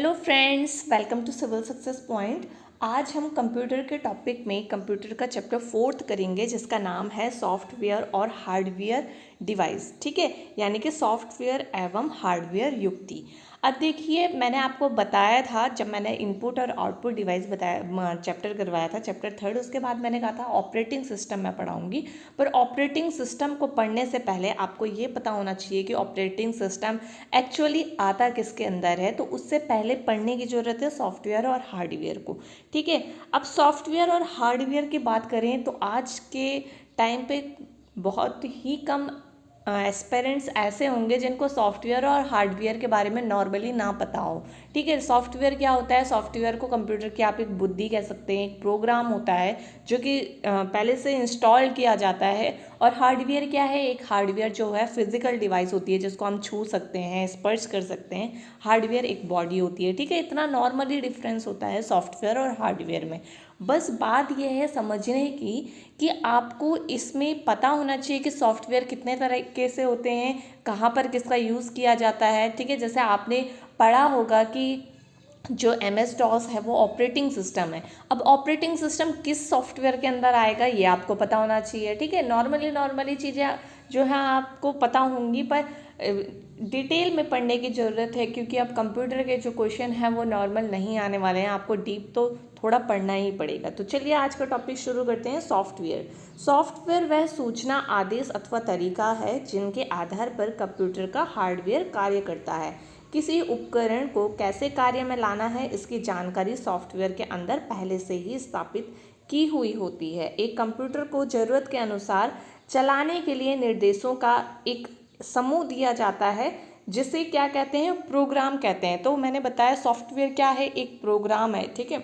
Hello friends, welcome to civil success point. आज हम computer के टॉपिक में कंप्यूटर का चैप्टर 4 करेंगे जिसका नाम है सॉफ्टवेयर और हार्डवेयर डिवाइस। ठीक है, यानी कि सॉफ्टवेयर एवं हार्डवेयर युक्ति। अब देखिए, मैंने आपको बताया था जब मैंने इनपुट और आउटपुट डिवाइस बताया चैप्टर करवाया था, चैप्टर 3, उसके बाद मैंने कहा था ऑपरेटिंग सिस्टम मैं पढ़ाऊँगी। पर ऑपरेटिंग सिस्टम को पढ़ने से पहले आपको ये पता होना चाहिए कि ऑपरेटिंग सिस्टम एक्चुअली आता किसके अंदर है। तो उससे पहले पढ़ने की ज़रूरत है सॉफ्टवेयर और हार्डवेयर को। ठीक है, अब सॉफ्टवेयर और हार्डवेयर की बात करें तो आज के टाइम पे बहुत ही कम एस्पेरेंट्स ऐसे होंगे जिनको सॉफ्टवेयर और हार्डवेयर के बारे में नॉर्मली ना पता हो। ठीक है, सॉफ्टवेयर क्या होता है? सॉफ्टवेयर को कंप्यूटर की आप एक बुद्धि कह सकते हैं, एक प्रोग्राम होता है जो कि पहले से इंस्टॉल किया जाता है। और हार्डवेयर क्या है? एक हार्डवेयर जो है फिजिकल डिवाइस होती है जिसको हम छू सकते हैं, स्पर्श कर सकते हैं। हार्डवेयर एक बॉडी होती है। ठीक है, इतना नॉर्मली डिफरेंस होता है सॉफ्टवेयर और हार्डवेयर में। बस बात यह है समझने की कि आपको इसमें पता होना चाहिए कि सॉफ्टवेयर कितने तरीके से होते हैं, कहाँ पर किसका यूज़ किया जाता है। ठीक है, जैसे आपने पढ़ा होगा कि जो MS-DOS है वो ऑपरेटिंग सिस्टम है। अब ऑपरेटिंग सिस्टम किस सॉफ्टवेयर के अंदर आएगा ये आपको पता होना चाहिए। ठीक है, नॉर्मली चीज़ें जो है आपको पता होंगी, पर डिटेल में पढ़ने की ज़रूरत है क्योंकि अब कंप्यूटर के जो क्वेश्चन हैं वो नॉर्मल नहीं आने वाले हैं। आपको डीप तो थोड़ा पढ़ना ही पड़ेगा। तो चलिए आज का टॉपिक शुरू करते हैं। सॉफ्टवेयर। सॉफ्टवेयर वह सूचना, आदेश अथवा तरीका है जिनके आधार पर कंप्यूटर का हार्डवेयर कार्य करता है। किसी उपकरण को कैसे कार्य में लाना है इसकी जानकारी सॉफ्टवेयर के अंदर पहले से ही स्थापित की हुई होती है। एक कंप्यूटर को ज़रूरत के अनुसार चलाने के लिए निर्देशों का एक समूह दिया जाता है जिसे क्या कहते हैं? प्रोग्राम कहते हैं। तो मैंने बताया सॉफ्टवेयर क्या है? एक प्रोग्राम है। ठीक है,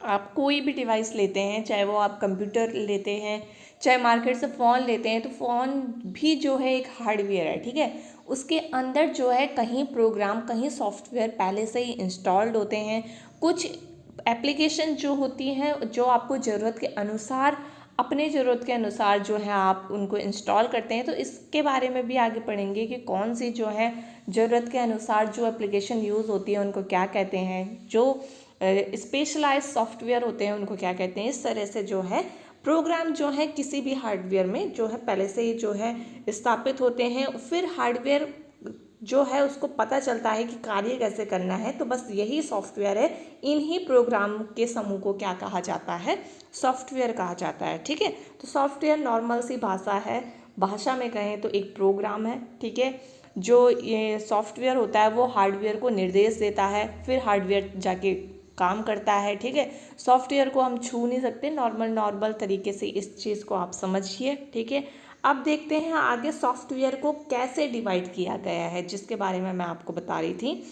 आप कोई भी डिवाइस लेते हैं, चाहे वो आप कंप्यूटर लेते हैं, चाहे मार्केट से फ़ोन लेते हैं, तो फ़ोन भी जो है एक हार्डवेयर है। ठीक है, उसके अंदर जो है कहीं प्रोग्राम, कहीं सॉफ्टवेयर पहले से ही इंस्टॉल्ड होते हैं। कुछ एप्लीकेशन जो होती हैं जो आपको ज़रूरत के अनुसार, अपने ज़रूरत के अनुसार जो है आप उनको इंस्टॉल करते हैं। तो इसके बारे में भी आगे पढ़ेंगे कि कौन सी जो है ज़रूरत के अनुसार जो एप्लीकेशन यूज़ होती है उनको क्या कहते हैं, जो स्पेशलाइज सॉफ्टवेयर होते हैं उनको क्या कहते हैं। इस तरह से जो है प्रोग्राम जो है किसी भी हार्डवेयर में जो है पहले से ही जो है स्थापित होते हैं। फिर हार्डवेयर जो है उसको पता चलता है कि कार्य कैसे करना है। तो बस यही सॉफ्टवेयर है। इन्हीं प्रोग्राम के समूह को क्या कहा जाता है? सॉफ्टवेयर कहा जाता है। ठीक है, तो सॉफ्टवेयर नॉर्मल सी भाषा है, भाषा में कहें तो एक प्रोग्राम है। ठीक है, जो ये सॉफ्टवेयर होता है वो हार्डवेयर को निर्देश देता है, फिर हार्डवेयर जाके काम करता है। ठीक है, सॉफ्टवेयर को हम छू नहीं सकते। नॉर्मल तरीके से इस चीज़ को आप समझिए। ठीक है, अब देखते हैं आगे सॉफ्टवेयर को कैसे डिवाइड किया गया है, जिसके बारे में मैं आपको बता रही थी।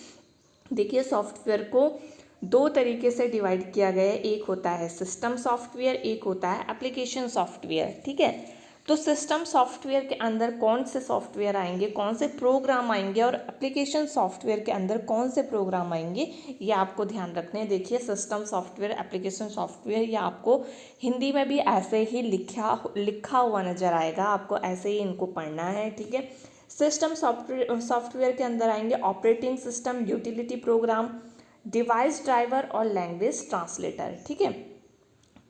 देखिए, सॉफ्टवेयर को दो तरीके से डिवाइड किया गया है। एक होता है सिस्टम सॉफ्टवेयर, एक होता है एप्लीकेशन सॉफ्टवेयर। ठीक है, तो सिस्टम सॉफ्टवेयर के अंदर कौन से सॉफ्टवेयर आएंगे, कौन से प्रोग्राम आएंगे, और एप्लीकेशन सॉफ्टवेयर के अंदर कौन से प्रोग्राम आएंगे, ये आपको ध्यान रखने। देखिए, सिस्टम सॉफ्टवेयर, एप्लीकेशन सॉफ्टवेयर, ये आपको हिंदी में भी ऐसे ही लिखा हुआ नज़र आएगा। आपको ऐसे ही इनको पढ़ना है। ठीक है, सिस्टम सॉफ्टवेयर के अंदर आएंगे operating system, utility programme, device driver और लैंग्वेज ट्रांसलेटर। ठीक है,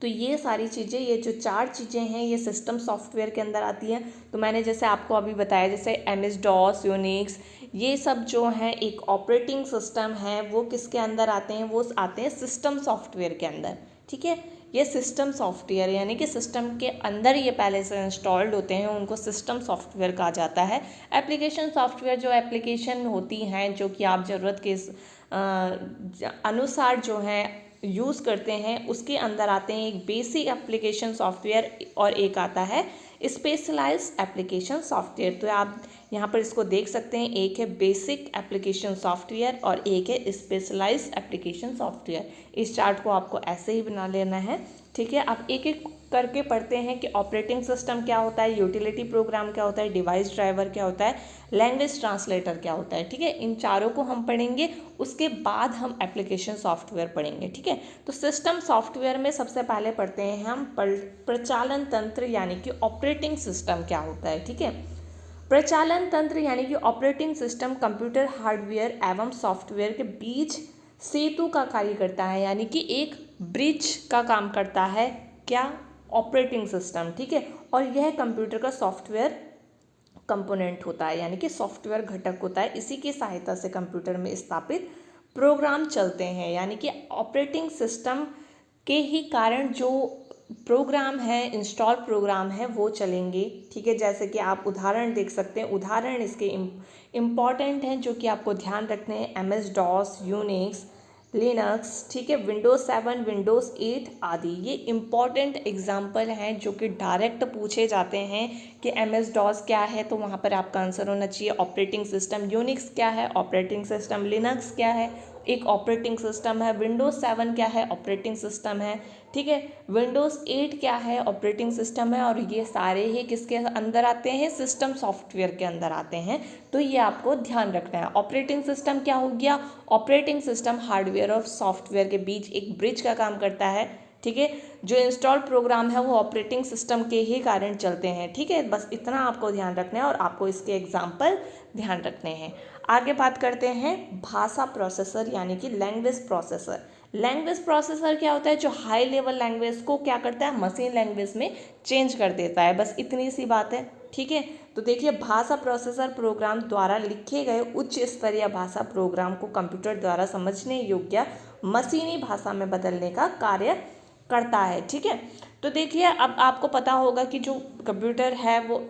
तो ये सारी चीज़ें, ये जो 4 चीज़ें हैं ये सिस्टम सॉफ्टवेयर के अंदर आती हैं। तो मैंने जैसे आपको अभी बताया, जैसे MS-DOS, यूनिक्स, ये सब जो हैं एक ऑपरेटिंग सिस्टम है, वो किसके अंदर आते हैं? वो आते हैं सिस्टम सॉफ्टवेयर के अंदर। ठीक है, ये सिस्टम सॉफ्टवेयर यानी कि सिस्टम के अंदर ये पहले से इंस्टॉल्ड होते हैं, उनको सिस्टम सॉफ्टवेयर कहा जाता है। एप्लीकेशन सॉफ्टवेयर जो एप्लीकेशन होती हैं जो कि आप ज़रूरत के अनुसार जो है यूज़ करते हैं, उसके अंदर आते हैं एक बेसिक एप्लीकेशन सॉफ्टवेयर और एक आता है स्पेशलाइज्ड एप्लीकेशन सॉफ्टवेयर। तो आप यहाँ पर इसको देख सकते हैं, एक है बेसिक एप्लीकेशन सॉफ्टवेयर और एक है स्पेशलाइज्ड एप्लीकेशन सॉफ्टवेयर। इस चार्ट को आपको ऐसे ही बना लेना है। ठीक है, आप एक एक करके पढ़ते हैं कि ऑपरेटिंग सिस्टम क्या होता है, यूटिलिटी प्रोग्राम क्या होता है, डिवाइस ड्राइवर क्या होता है, लैंग्वेज ट्रांसलेटर क्या होता है। ठीक है, इन चारों को हम पढ़ेंगे, उसके बाद हम एप्लीकेशन सॉफ्टवेयर पढ़ेंगे। ठीक है, तो सिस्टम सॉफ्टवेयर में सबसे पहले पढ़ते हैं हम प्रचालन तंत्र यानी कि ऑपरेटिंग सिस्टम क्या होता है। ठीक है, प्रचालन तंत्र यानी कि ऑपरेटिंग सिस्टम कंप्यूटर हार्डवेयर एवं सॉफ्टवेयर के बीच सेतु का कार्य करता है, यानी कि एक ब्रिज का काम करता है क्या, ऑपरेटिंग सिस्टम, ठीक है। और यह कंप्यूटर का सॉफ्टवेयर कंपोनेंट होता है, यानी कि सॉफ्टवेयर घटक होता है। इसी की सहायता से कंप्यूटर में स्थापित प्रोग्राम चलते हैं, यानी कि ऑपरेटिंग सिस्टम के ही कारण जो प्रोग्राम है, इंस्टॉल प्रोग्राम है, वो चलेंगे, ठीक है। जैसे कि आप उदाहरण देख सकते हैं, उदाहरण इसके इम्पॉर्टेंट हैं जो कि आपको ध्यान रखने हैं। MS DOS, यूनिक्स, लिनक्स, ठीक है, विंडोज़ 7, विंडोज़ 8 आदि, ये इम्पॉर्टेंट एग्जाम्पल हैं जो कि डायरेक्ट पूछे जाते हैं कि MS DOS क्या है, तो वहाँ पर आपका आंसर होना चाहिए ऑपरेटिंग सिस्टम। यूनिक्स क्या है, ऑपरेटिंग सिस्टम। लिनक्स क्या है, एक ऑपरेटिंग सिस्टम है। विंडोज़ 7 क्या है, ऑपरेटिंग सिस्टम है, ठीक है। विंडोज़ 8 क्या है, ऑपरेटिंग सिस्टम है। और ये सारे ही किसके अंदर आते हैं, सिस्टम सॉफ्टवेयर के अंदर आते हैं। तो ये आपको ध्यान रखना है। ऑपरेटिंग सिस्टम क्या हो गया, ऑपरेटिंग सिस्टम हार्डवेयर और सॉफ्टवेयर के बीच एक ब्रिज का काम करता है, ठीक है। जो इंस्टॉल प्रोग्राम है वो ऑपरेटिंग सिस्टम के ही कारण चलते हैं, ठीक है। बस इतना आपको ध्यान रखना है और आपको इसके एग्जाम्पल ध्यान रखने हैं। आगे बात करते हैं भाषा प्रोसेसर, यानी कि लैंग्वेज प्रोसेसर। लैंग्वेज प्रोसेसर क्या होता है, जो हाई लेवल लैंग्वेज को क्या करता है, मशीन लैंग्वेज में चेंज कर देता है। बस इतनी सी बात है, ठीक है। तो देखिए, भाषा प्रोसेसर प्रोग्राम द्वारा लिखे गए उच्च स्तरीय भाषा प्रोग्राम को कंप्यूटर द्वारा समझने योग्य मशीनी भाषा में बदलने का कार्य करता है, ठीक है। तो देखिए, अब आपको पता होगा कि जो कंप्यूटर है वो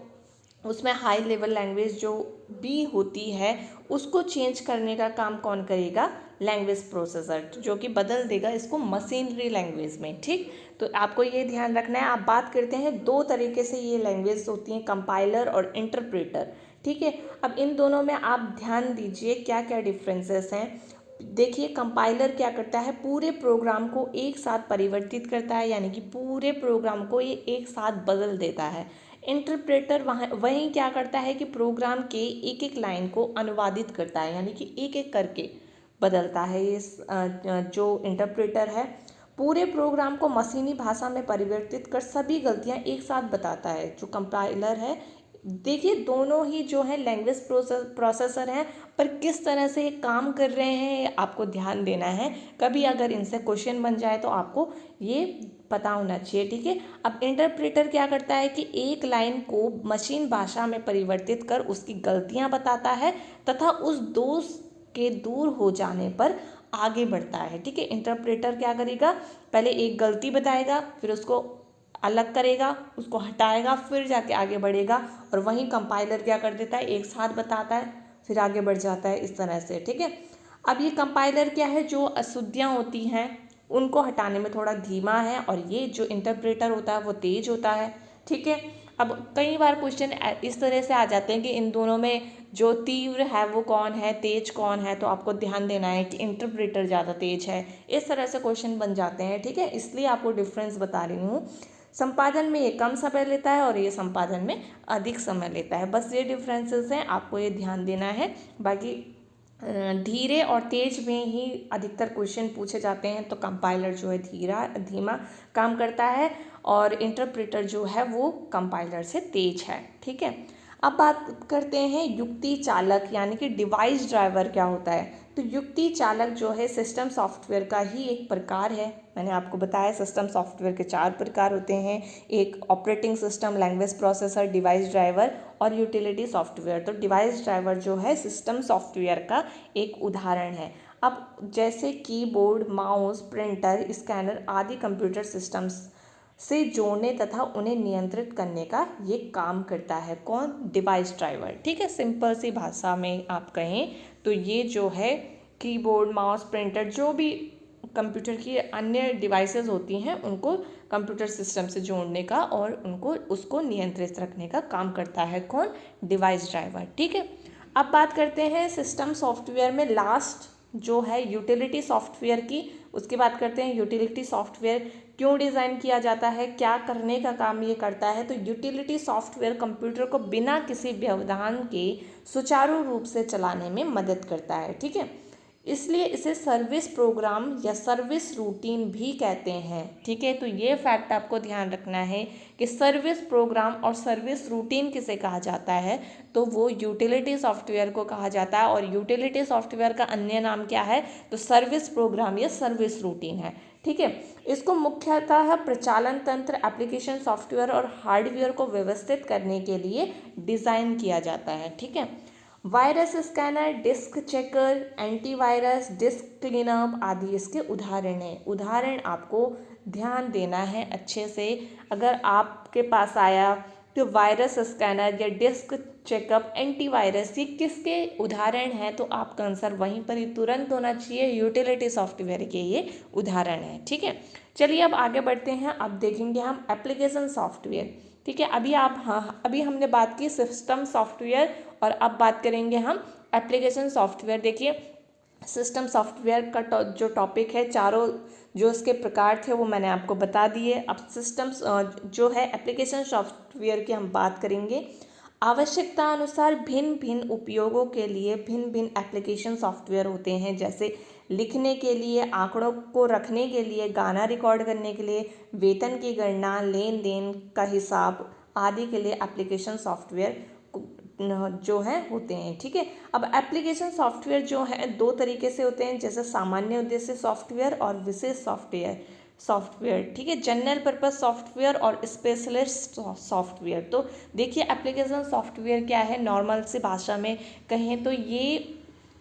उसमें हाई लेवल लैंग्वेज जो भी होती है उसको चेंज करने का काम कौन करेगा, लैंग्वेज प्रोसेसर, जो कि बदल देगा इसको मशीनरी लैंग्वेज में, ठीक। तो आपको ये ध्यान रखना है। आप बात करते हैं दो तरीके से ये लैंग्वेज होती हैं, कंपाइलर और इंटरप्रेटर, ठीक है। अब इन दोनों में आप ध्यान दीजिए क्या क्या डिफरेंसेस हैं। देखिए, कंपाइलर क्या करता है, पूरे प्रोग्राम को एक साथ परिवर्तित करता है, यानी कि पूरे प्रोग्राम को ये एक साथ बदल देता है। इंटरप्रेटर वहीं क्या करता है कि प्रोग्राम के एक एक लाइन को अनुवादित करता है, यानी कि एक एक करके बदलता है। ये जो इंटरप्रेटर है पूरे प्रोग्राम को मशीनी भाषा में परिवर्तित कर सभी गलतियां एक साथ बताता है। जो कंपाइलर है, देखिए दोनों ही जो है लैंग्वेज प्रोसेसर हैं, पर किस तरह से ये काम कर रहे हैं आपको ध्यान देना है। कभी अगर इनसे क्वेश्चन बन जाए तो आपको ये पता होना चाहिए, ठीक है। अब इंटरप्रेटर क्या करता है कि एक लाइन को मशीन भाषा में परिवर्तित कर उसकी गलतियां बताता है तथा उस दोष के दूर हो जाने पर आगे बढ़ता है, ठीक है। इंटरप्रेटर क्या करेगा, पहले एक गलती बताएगा, फिर उसको अलग करेगा, उसको हटाएगा, फिर जाके आगे बढ़ेगा। और वहीं कंपाइलर क्या कर देता है, एक साथ बताता है फिर आगे बढ़ जाता है, इस तरह से, ठीक है। अब ये कंपाइलर क्या है, जो अशुद्धियाँ होती हैं उनको हटाने में थोड़ा धीमा है, और ये जो इंटरप्रेटर होता है वो तेज होता है, ठीक है। अब कई बार क्वेश्चन इस तरह से आ जाते हैं कि इन दोनों में जो तीव्र है वो कौन है, तेज कौन है, तो आपको ध्यान देना है कि इंटरप्रेटर ज़्यादा तेज है। इस तरह से क्वेश्चन बन जाते हैं, ठीक है। इसलिए आपको डिफरेंस बता रही हूँ। संपादन में ये कम समय लेता है और ये संपादन में अधिक समय लेता है। बस ये डिफरेंसेस हैं, आपको ये ध्यान देना है। बाकी धीरे और तेज में ही अधिकतर क्वेश्चन पूछे जाते हैं। तो कंपाइलर जो है धीमा काम करता है और इंटरप्रेटर जो है वो कंपाइलर से तेज है, ठीक है। अब बात करते हैं युक्ति चालक, यानी कि डिवाइस ड्राइवर क्या होता है। तो युक्ति चालक जो है सिस्टम सॉफ्टवेयर का ही एक प्रकार है। मैंने आपको बताया सिस्टम सॉफ्टवेयर के 4 प्रकार होते हैं, एक operating system, language processor, device driver और यूटिलिटी सॉफ्टवेयर। तो डिवाइस ड्राइवर जो है सिस्टम सॉफ्टवेयर का एक उदाहरण है। अब जैसे कीबोर्ड, माउस, प्रिंटर, स्कैनर आदि कंप्यूटर सिस्टम्स से जोड़ने तथा उन्हें नियंत्रित करने का ये काम करता है, कौन, डिवाइस ड्राइवर, ठीक है। सिंपल सी भाषा में आप कहें तो ये जो है कीबोर्ड, माउस, प्रिंटर, जो भी कंप्यूटर की अन्य डिवाइसेस होती हैं उनको कंप्यूटर सिस्टम से जोड़ने का और उनको उसको नियंत्रित रखने का काम करता है, कौन, डिवाइस ड्राइवर, ठीक है। अब बात करते हैं सिस्टम सॉफ्टवेयर में लास्ट जो है यूटिलिटी सॉफ्टवेयर की। उसकी बात करते हैं यूटिलिटी सॉफ्टवेयर क्यों डिज़ाइन किया जाता है, क्या करने का काम ये करता है। तो यूटिलिटी सॉफ्टवेयर कंप्यूटर को बिना किसी व्यवधान के सुचारू रूप से चलाने में मदद करता है, ठीक है। इसलिए इसे सर्विस प्रोग्राम या सर्विस रूटीन भी कहते हैं। ठीक है, तो ये फैक्ट आपको ध्यान रखना है कि सर्विस प्रोग्राम और सर्विस रूटीन किसे कहा जाता है, तो वो यूटिलिटी सॉफ्टवेयर को कहा जाता है। और यूटिलिटी सॉफ्टवेयर का अन्य नाम क्या है, तो सर्विस प्रोग्राम या सर्विस रूटीन है। ठीक है, इसको मुख्यतः प्रचालन तंत्र, एप्लीकेशन सॉफ्टवेयर और हार्डवेयर को व्यवस्थित करने के लिए डिज़ाइन किया जाता है। ठीक है, virus scanner, disk checker, antivirus, disk cleanup आदि इसके उदाहरण हैं। उदाहरण आपको ध्यान देना है अच्छे से। अगर आपके पास आया तो वायरस स्कैनर या डिस्क चेकअप, एंटीवायरस, ये किसके उदाहरण हैं, तो आपका आंसर वहीं पर ही तुरंत होना चाहिए, यूटिलिटी सॉफ्टवेयर के ये उदाहरण हैं। ठीक है, चलिए अब आगे बढ़ते हैं। अब देखेंगे हम एप्लीकेशन सॉफ्टवेयर। ठीक है, अभी हमने बात की सिस्टम सॉफ्टवेयर और अब बात करेंगे हम एप्लीकेशन सॉफ्टवेयर। देखिए, सिस्टम सॉफ्टवेयर का जो टॉपिक है, चारों जो इसके प्रकार थे वो मैंने आपको बता दिए। अब सिस्टम्स जो है एप्लीकेशन सॉफ्टवेयर की हम बात करेंगे। आवश्यकता अनुसार भिन्न भिन्न उपयोगों के लिए भिन्न भिन्न एप्लीकेशन सॉफ्टवेयर होते हैं, जैसे लिखने के लिए, आंकड़ों को रखने के लिए, गाना रिकॉर्ड करने के लिए, वेतन की गणना, लेन देन का हिसाब आदि के लिए एप्लीकेशन सॉफ्टवेयर जो है होते हैं। ठीक है, अब एप्लीकेशन सॉफ्टवेयर जो है दो तरीके से होते हैं, जैसे सामान्य उद्देश्य सॉफ्टवेयर और विशेष सॉफ्टवेयर। ठीक है, जनरल पर्पस सॉफ्टवेयर और स्पेशलिस्ट सॉफ्टवेयर। तो देखिए, एप्लीकेशन सॉफ्टवेयर क्या है, नॉर्मल सी भाषा में कहें तो ये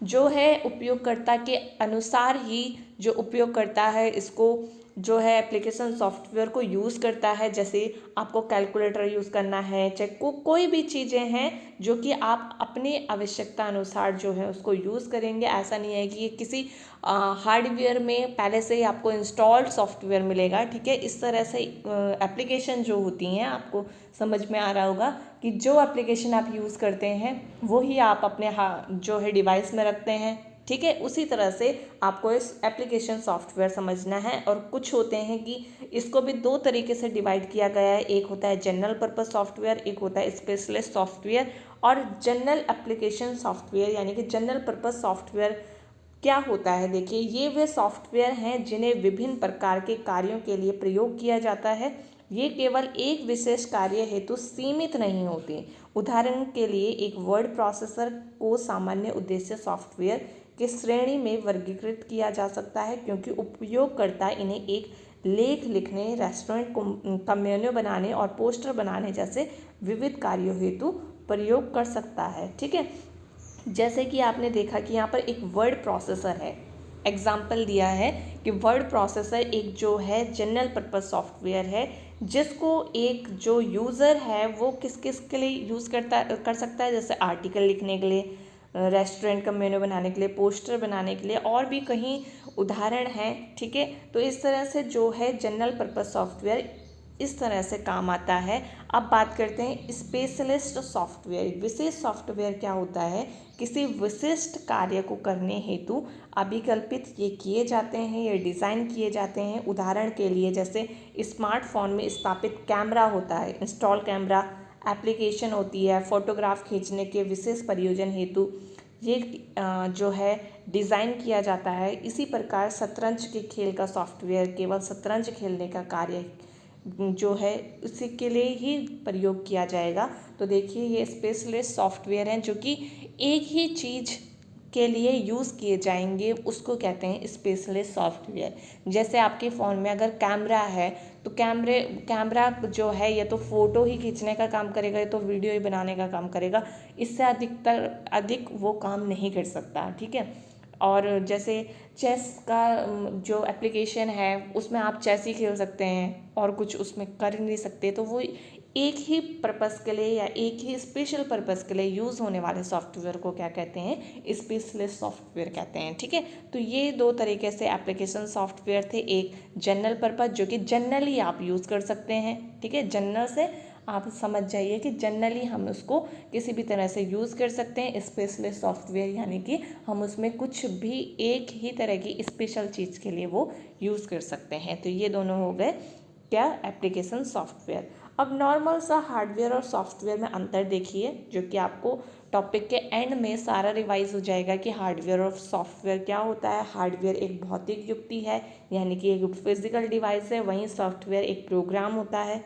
जो है उपयोगकर्ता के अनुसार ही जो उपयोगकर्ता है इसको जो है एप्लीकेशन सॉफ्टवेयर को यूज़ करता है। जैसे आपको कैलकुलेटर यूज़ करना है, चाहे कोई भी चीज़ें हैं जो कि आप अपनी आवश्यकता अनुसार जो है उसको यूज़ करेंगे। ऐसा नहीं है कि ये किसी हार्डवेयर में पहले से ही आपको इंस्टॉल्ड सॉफ्टवेयर मिलेगा। ठीक है, इस तरह से एप्लीकेशन जो होती हैं, आपको समझ में आ रहा होगा कि जो एप्लीकेशन आप यूज़ करते हैं वही आप अपने जो है डिवाइस में रखते हैं। ठीक है, उसी तरह से आपको इस एप्लीकेशन सॉफ्टवेयर समझना है। और कुछ होते हैं कि इसको भी दो तरीके से डिवाइड किया गया है, एक होता है जनरल पर्पस सॉफ्टवेयर, एक होता है स्पेशलिस्ट सॉफ्टवेयर। और जनरल एप्लीकेशन सॉफ्टवेयर यानी कि जनरल पर्पस सॉफ्टवेयर क्या होता है, देखिए, ये वे सॉफ्टवेयर हैं जिन्हें विभिन्न प्रकार के कार्यों के लिए प्रयोग किया जाता है। ये केवल एक विशेष कार्य हेतु सीमित नहीं होते। उदाहरण के लिए एक वर्ड प्रोसेसर को सामान्य उद्देश्य सॉफ्टवेयर की श्रेणी में वर्गीकृत किया जा सकता है, क्योंकि उपयोगकर्ता इन्हें एक लेख लिखने, रेस्टोरेंट का मेन्यू बनाने और पोस्टर बनाने जैसे विविध कार्यों हेतु प्रयोग कर सकता है। ठीक है, जैसे कि आपने देखा कि यहाँ पर एक वर्ड प्रोसेसर है, एग्जाम्पल दिया है कि वर्ड प्रोसेसर एक जो है जनरल पर्पस सॉफ्टवेयर है, जिसको एक जो यूज़र है वो किस किस के लिए यूज़ कर सकता है, जैसे आर्टिकल लिखने के लिए, रेस्टोरेंट का मेन्यू बनाने के लिए, पोस्टर बनाने के लिए, और भी कहीं उदाहरण हैं। ठीक है, तो इस तरह से जो है जनरल पर्पस सॉफ्टवेयर इस तरह से काम आता है। अब बात करते हैं स्पेशलिस्ट सॉफ्टवेयर। विशेष सॉफ्टवेयर क्या होता है, किसी विशिष्ट कार्य को करने हेतु अभिकल्पित ये किए जाते हैं, ये डिज़ाइन किए जाते हैं। उदाहरण के लिए जैसे स्मार्टफोन में स्थापित कैमरा होता है, इंस्टॉल कैमरा एप्लीकेशन होती है, फोटोग्राफ खींचने के विशेष प्रयोजन हेतु ये जो है डिज़ाइन किया जाता है। इसी प्रकार शतरंज के खेल का सॉफ्टवेयर केवल शतरंज खेलने का कार्य जो है उसी के लिए ही प्रयोग किया जाएगा। तो देखिए, ये स्पेशलिस्ट सॉफ्टवेयर हैं जो कि एक ही चीज़ के लिए यूज़ किए जाएंगे, उसको कहते हैं स्पेशलिस्ट सॉफ्टवेयर। जैसे आपके फ़ोन में अगर कैमरा है तो कैमरा जो है या तो फ़ोटो ही खींचने का काम करेगा या तो वीडियो ही बनाने का काम करेगा, इससे अधिक वो काम नहीं कर सकता। ठीक है, और जैसे चेस का जो एप्लीकेशन है उसमें आप चेस ही खेल सकते हैं और कुछ उसमें कर नहीं सकते। तो वो एक ही पर्पस के लिए या एक ही स्पेशल पर्पस के लिए यूज़ होने वाले सॉफ्टवेयर को क्या कहते हैं, स्पेशलिस्ट सॉफ्टवेयर कहते हैं। ठीक है, तो ये दो तरीके से एप्लीकेशन सॉफ्टवेयर थे। एक जनरल पर्पस जो कि जनरली आप यूज़ कर सकते हैं। ठीक है, जनरल से आप समझ जाइए कि जनरली हम उसको किसी भी तरह से यूज़ कर सकते हैं। स्पेशलिस्ट सॉफ्टवेयर यानी कि हम उसमें कुछ भी एक ही तरह की स्पेशल चीज़ के लिए वो यूज़ कर सकते हैं। तो ये दोनों हो गए क्या, एप्लीकेशन सॉफ्टवेयर। अब नॉर्मल सा हार्डवेयर और सॉफ्टवेयर में अंतर देखिए, जो कि आपको टॉपिक के एंड में सारा रिवाइज हो जाएगा कि हार्डवेयर और सॉफ्टवेयर क्या होता है। हार्डवेयर एक भौतिक युक्ति है, यानी कि एक फिजिकल डिवाइस है, वहीं सॉफ्टवेयर एक प्रोग्राम होता है।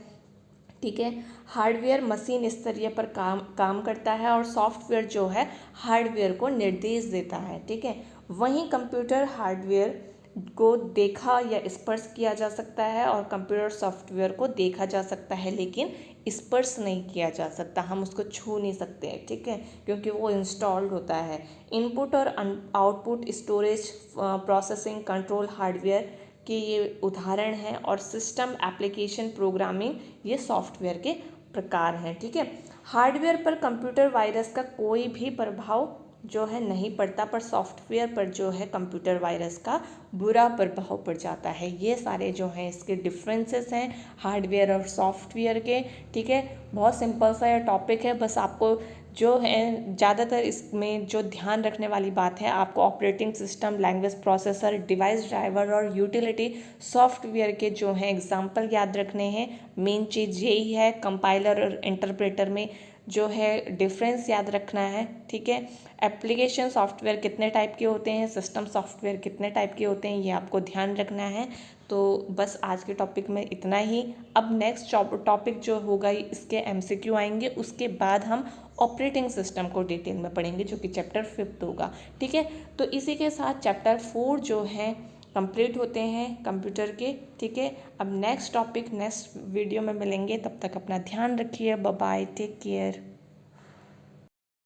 ठीक है, हार्डवेयर मशीन स्तरीय पर काम करता है और सॉफ्टवेयर जो है हार्डवेयर को निर्देश देता है। ठीक है, वहीं कंप्यूटर हार्डवेयर को देखा या स्पर्श किया जा सकता है और कंप्यूटर सॉफ्टवेयर को देखा जा सकता है, लेकिन स्पर्श नहीं किया जा सकता, हम उसको छू नहीं सकते हैं। ठीक है, क्योंकि वो इंस्टॉल्ड होता है। इनपुट और output, storage, processing, control hardware के ये उदाहरण हैं, और सिस्टम, एप्लीकेशन, प्रोग्रामिंग ये सॉफ्टवेयर के प्रकार हैं। ठीक है, हार्डवेयर पर कंप्यूटर वायरस का कोई भी प्रभाव जो है नहीं पड़ता, पर सॉफ्टवेयर पर जो है कंप्यूटर वायरस का बुरा प्रभाव पड़ जाता है। ये सारे जो हैं इसके डिफरेंसेस हैं हार्डवेयर और सॉफ्टवेयर के। ठीक है, बहुत सिंपल सा ये टॉपिक है, बस आपको जो है ज़्यादातर इसमें जो ध्यान रखने वाली बात है, आपको operating system, language processor, device driver और यूटिलिटी सॉफ्टवेयर के जो हैं एग्जांपल याद रखने हैं। मेन चीज़ यही है। कंपाइलर और इंटरप्रेटर में जो है डिफरेंस याद रखना है। ठीक है, एप्लीकेशन सॉफ्टवेयर कितने टाइप के होते हैं, सिस्टम सॉफ्टवेयर कितने टाइप के होते हैं, ये आपको ध्यान रखना है। तो बस आज के टॉपिक में इतना ही। अब नेक्स्ट टॉपिक जो होगा इसके एमसीक्यू आएंगे, उसके बाद हम ऑपरेटिंग सिस्टम को डिटेल में पढ़ेंगे, जो कि चैप्टर 5 होगा। ठीक है, तो इसी के साथ चैप्टर 4 जो है कंप्लीट होते हैं कंप्यूटर के। ठीक है, अब नेक्स्ट टॉपिक नेक्स्ट वीडियो में मिलेंगे, तब तक अपना ध्यान रखिए। Bye bye, take care.